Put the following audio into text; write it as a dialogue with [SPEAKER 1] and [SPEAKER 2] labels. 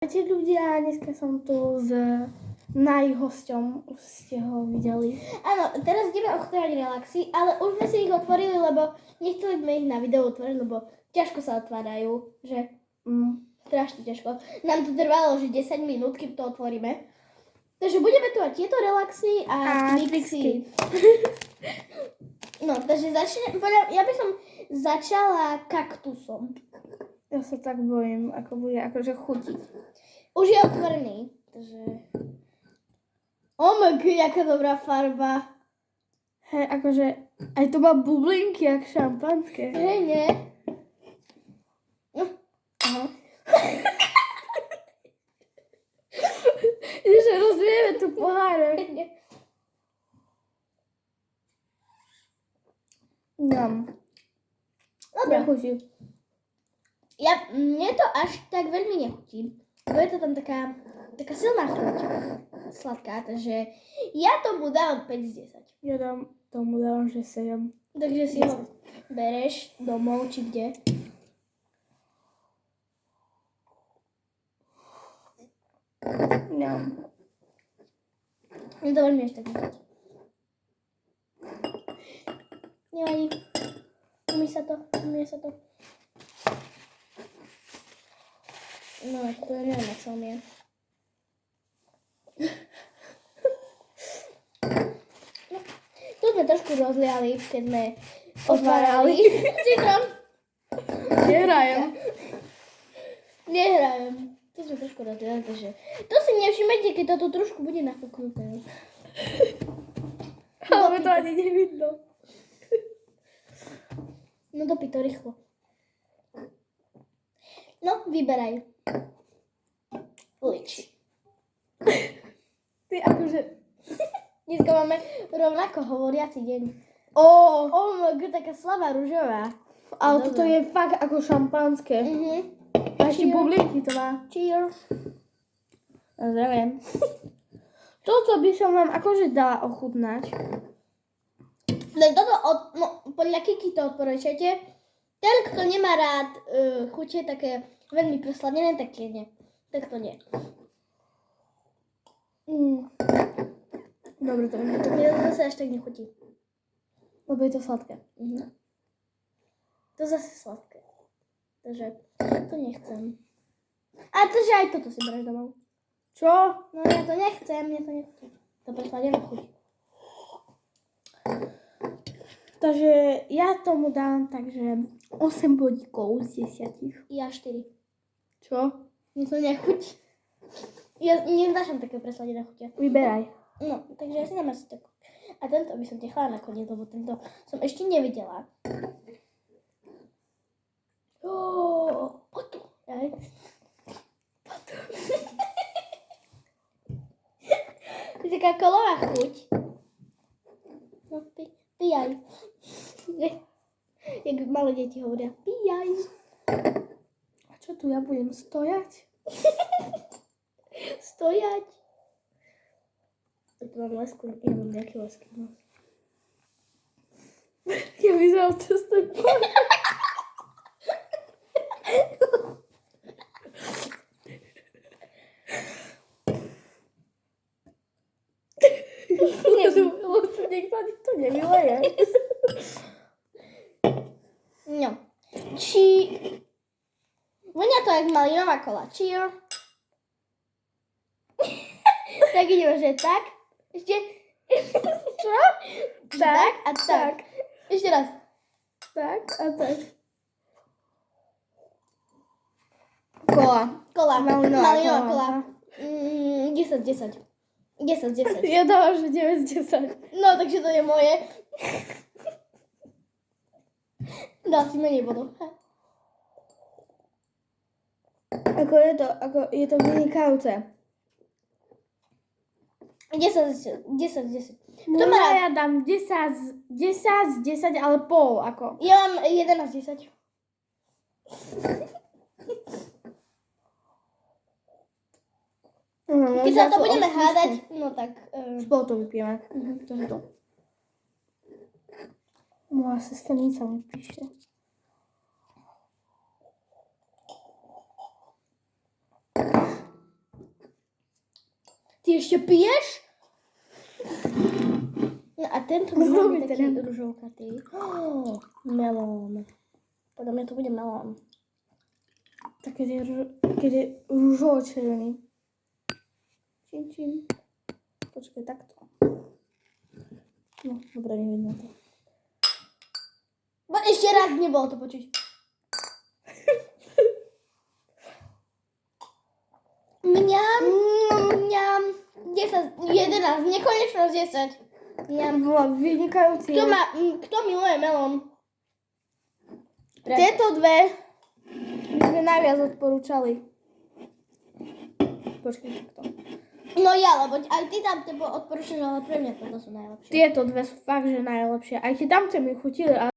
[SPEAKER 1] Ahojte ľudia, dneska som tu s najhosťom, už ste ho videli.
[SPEAKER 2] Áno, teraz ideme ochutnávať relaxy, ale už sme si ich otvorili, lebo nechceli sme ich na video otvoriť, lebo ťažko sa otvárajú, že? Strašne ťažko. Nám to trvalo, že 10 minút, kým to otvoríme. Takže budeme tu mať tieto relaxy a Twixy. No, takže ja by som začala kaktusom.
[SPEAKER 1] Ja sa tak bojím, ako bude akože chutiť.
[SPEAKER 2] Už je otvorený, takže... jaká dobrá farba.
[SPEAKER 1] Hej, akože aj to má bublinky, jak šampanské.
[SPEAKER 2] Hej, nie?
[SPEAKER 1] Aha. Že rozbijeme tu poháre.
[SPEAKER 2] Dobre.
[SPEAKER 1] Chutí.
[SPEAKER 2] Mne to až tak veľmi nechutí. Je to tam taká silná chuť. Sladká, takže ja tomu dávam 5 z 10.
[SPEAKER 1] Ja tomu dávam, že 7.
[SPEAKER 2] Takže si ho bereš domov, či kde. Mne to veľmi až tak nechutí. Nevadí. Umie sa to. No, to neviem, ak sa umie. No, tu sme trošku rozliali, keď sme otvárali. Citrón. Nehrajem. Tu sme trošku rozliali, takže... To si nevšimnete, keď toto trošku bude nafúknuté.
[SPEAKER 1] Ale to ani nevidno.
[SPEAKER 2] No dopí to rýchlo. No, vyberaj. Lič.
[SPEAKER 1] Ty akože...
[SPEAKER 2] Dneska máme rovnako hovoriaci deň. Taká slabá ružová.
[SPEAKER 1] Ale toto je fakt ako šampanské. A ešte bublinky to má.
[SPEAKER 2] Cheers.
[SPEAKER 1] Zdravím. Toto by som vám akože dala ochutnať.
[SPEAKER 2] Podľa Kiki to odporúčate. Ten, kto nemá rád chute také veľmi presladené, tak nie. Tak to nie.
[SPEAKER 1] Dobre, to je to.
[SPEAKER 2] Mne to zase až tak nechutí.
[SPEAKER 1] Lebo je to sladké.
[SPEAKER 2] To zase sladké. Takže to nechcem. A takže aj toto si bereš domov.
[SPEAKER 1] Čo?
[SPEAKER 2] No ja to nechcem, mne to nechutí. To presladené chutí.
[SPEAKER 1] Takže ja tomu dám takže 8 bodíkov z 10.
[SPEAKER 2] Ja 4.
[SPEAKER 1] Čo?
[SPEAKER 2] Mne to nechutí. Ja neznášam také presladené chutia.
[SPEAKER 1] Vyberaj.
[SPEAKER 2] No, takže ja si dám asi takú. A tento by som nechala nakoniec, lebo tento som ešte nevidela. Poď tu. To je taká kolová chuť. No, pijaj. Jak malé deti hovoria, pijaj.
[SPEAKER 1] A čo tu ja budem stojať?
[SPEAKER 2] Stojať. Tu mám lesku, ja mám nejaký lesky. No.
[SPEAKER 1] Ja vyzeral cez ten pán. Niekto ani to nevyleje.
[SPEAKER 2] No. Vonia to jak malinová kola. Cheer. Tak ideme, že tak. Ešte. Čo? Tak a tak. Ešte raz.
[SPEAKER 1] Tak a tak.
[SPEAKER 2] Kola. Malinová kola. 10 z 10. 10 z 10.
[SPEAKER 1] Ja dávam, že 9 z 10.
[SPEAKER 2] No, takže to je moje. Dá si menej bodov.
[SPEAKER 1] Je to vynikajúce.
[SPEAKER 2] 10 z 10.
[SPEAKER 1] Kto má rád? Ja dám 10 z 10, ale pol, ako.
[SPEAKER 2] Ja mám 11 z 10. Keď sa to budeme hádať, no tak...
[SPEAKER 1] Spolu to vypijeme. To je to. Moja sesternica mi píše.
[SPEAKER 2] Ty ešte piješ? No a tento by mal byť taký ružovkatý. Melón. Podľa mňa to bude melón.
[SPEAKER 1] Tak keď je rúžovo-červený. Čin, čin. Počkaj, takto. No, dobre, nevidno to.
[SPEAKER 2] Ešte raz nebolo to počuť. Mňam, mňam. 10, 11, nekonečnosť 10. Mňam.
[SPEAKER 1] Bola vynikajúci.
[SPEAKER 2] Kto miluje melón?
[SPEAKER 1] Tieto dve my sme najviac odporúčali. Počkaj, takto.
[SPEAKER 2] No ja, lebo aj ty tam odporúčaš, ale pre mňa toto sú najlepšie.
[SPEAKER 1] Tieto dve sú fakt, že najlepšie. Aj tie tamte mi chutili, ale